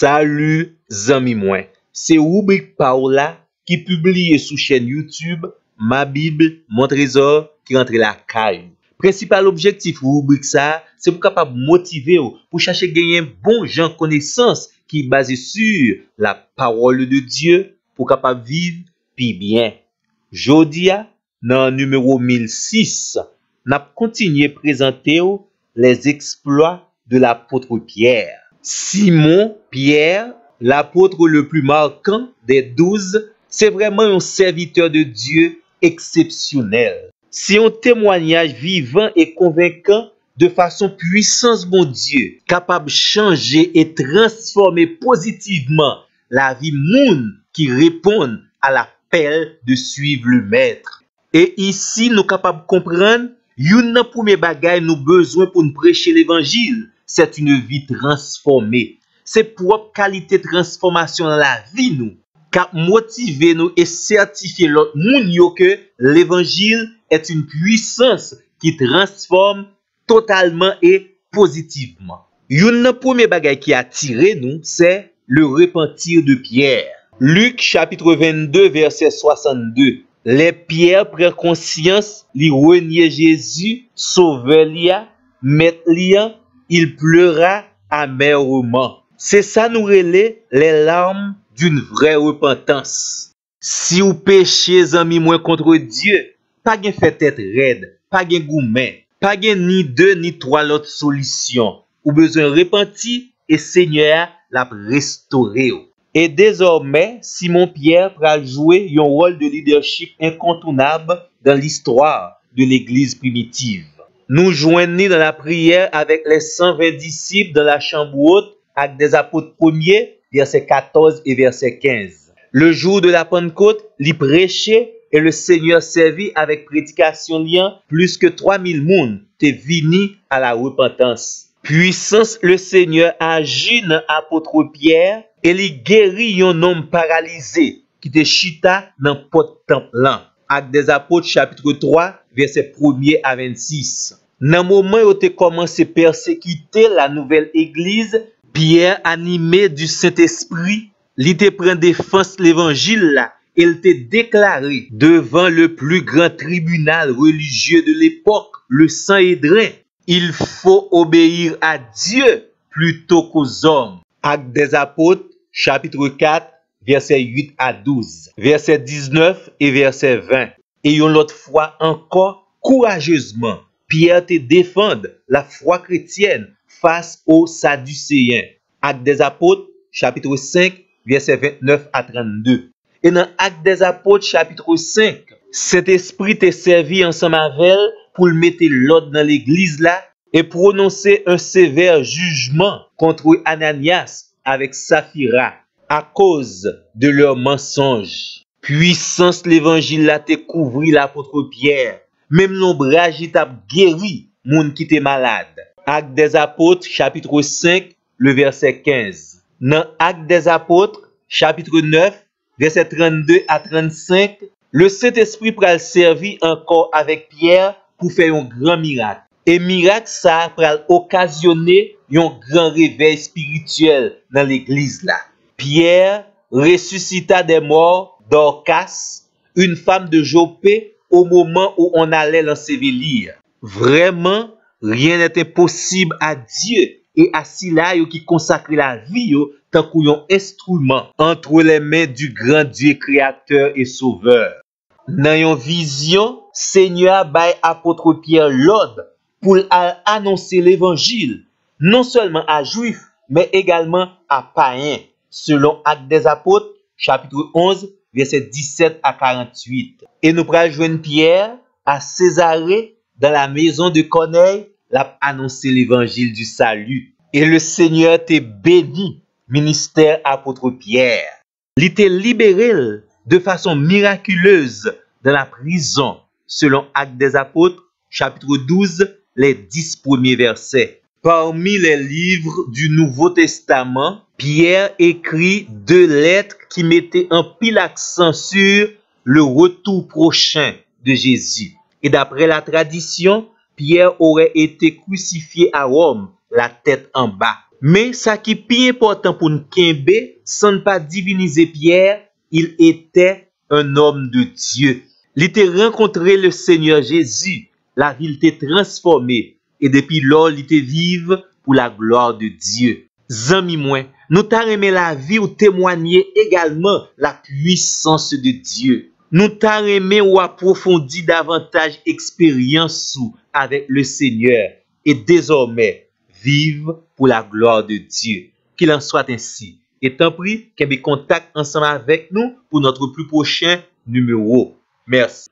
Salut, zami mwen. C'est rubrique Paola qui publie sous chaîne YouTube Ma Bible, mon trésor qui rentre la caille. Principal objectif rubrique ça, c'est pour capable motiver ou pour chercher gagner bon gens connaissance qui est basé sur la parole de Dieu pour capable vivre puis bien. Jodia dans numéro 1006, n'a continué présenter les exploits de l'apôtre Pierre. Simon Pierre, l'apôtre le plus marquant des 12, c'est vraiment un serviteur de Dieu exceptionnel. C'est un témoignage vivant et convaincant de façon puissance bon Dieu, capable de changer et transformer positivement la vie moun qui répondent à l'appel de suivre le maître. Et ici, nous capables de comprendre, une premier bagay nous besoin pour nous prêcher l'évangile, c'est une vie transformée. C'est propre qualité de transformation dans la vie nous, cap motiver nous et certifier l'autre moun yo que l'évangile est une puissance qui transforme totalement et positivement. Une premier bagay qui a attiré nous, c'est le repentir de Pierre. Luc chapitre 22 verset 62. Les Pierre prend conscience, li renier Jésus, sauveur lia, maître lia, il pleura amèrement. C'est ça nous relais les larmes d'une vraie repentance. Si vous péchez amis moins contre Dieu, pas gen fait tête raide, pas gen goumen, pas gen ni deux ni trois l'autre solution. Ou besoin repentir et Seigneur l'a restauré. Et désormais, Simon Pierre pral jouer un rôle de leadership incontournable dans l'histoire de l'église primitive. Nous joignons dans la prière avec les 120 disciples dans la chambre haute, Actes des apôtres 1er, verset 14 et verset 15. Le jour de la Pentecôte, il prêchait et le Seigneur servit avec prédication lien, plus que 3000 moun te vini à la repentance. Puissance le Seigneur agit dans l'apôtre Pierre et il guérit un homme paralysé qui te chita dans le pot temple. Actes des apôtres chapitre 3 verset 1er à 26. Dans le moment où tu commencé à persécuter la nouvelle église, Pierre, animé du Saint-Esprit, il te prend défense l'évangile là, il te déclaré devant le plus grand tribunal religieux de l'époque, le Sanhédrin, il faut obéir à Dieu plutôt qu'aux hommes. Actes des apôtres, chapitre 4, verset 8 à 12, verset 19 et verset 20. Et une autre fois encore, courageusement, Pierre te défend la foi chrétienne face aux Sadducéens. Actes des apôtres, chapitre 5, verset 29 à 32. Et dans Actes des apôtres, chapitre 5, cet esprit t'est servi ensemble avec elle pour mettre l'ordre dans l'église là et prononcer un sévère jugement contre Ananias avec Saphira à cause de leurs mensonges. Puissance l'évangile là te couvri l'apôtre Pierre. Même l'ombrage il t'a guéri moun qui était malade. Actes des apôtres, chapitre 5, le verset 15. Dans Actes des apôtres, chapitre 9, verset 32 à 35, le Saint-Esprit pral servi encore avec Pierre pour faire un grand miracle. Et miracle ça pral occasionner un grand réveil spirituel dans l'église là. Pierre ressuscita des morts Dorcas, une femme de Jopé, au moment où on allait l'ensevelir. Vraiment, rien n'est impossible à Dieu et à ceux-là qui consacrent la vie tant qu'un instrument entre les mains du grand Dieu créateur et sauveur. Dans une vision, Seigneur bail apôtre Pierre l'ordre pour annoncer l'évangile, non seulement à juifs, mais également à païens, selon Actes des apôtres, chapitre 11, verset 17 à 48. Et nous prenons joindre Pierre à Césarée, dans la maison de Corneille, l'a annoncé l'évangile du salut. Et le Seigneur t'est béni, ministère apôtre Pierre. Il t'est libéré de façon miraculeuse dans la prison, selon Actes des apôtres, chapitre 12, les 10 premiers versets. Parmi les livres du Nouveau Testament, Pierre écrit 2 lettres qui mettaient un pile accent sur le retour prochain de Jésus. Et d'après la tradition, Pierre aurait été crucifié à Rome, la tête en bas. Mais ça qui est plus important pour nous kembe, sans ne pas diviniser Pierre, il était un homme de Dieu. Il était rencontré le Seigneur Jésus. La ville était transformée. Et depuis lors, il était vive pour la gloire de Dieu. Zami moi, nous t'a aimé la vie ou témoigner également la puissance de Dieu. Nous t'a aimé ou approfondir davantage expérience avec le Seigneur et désormais vivre pour la gloire de Dieu. Qu'il en soit ainsi. Et tant pis, qu'il y ait contact ensemble avec nous pour notre plus prochain numéro. Merci.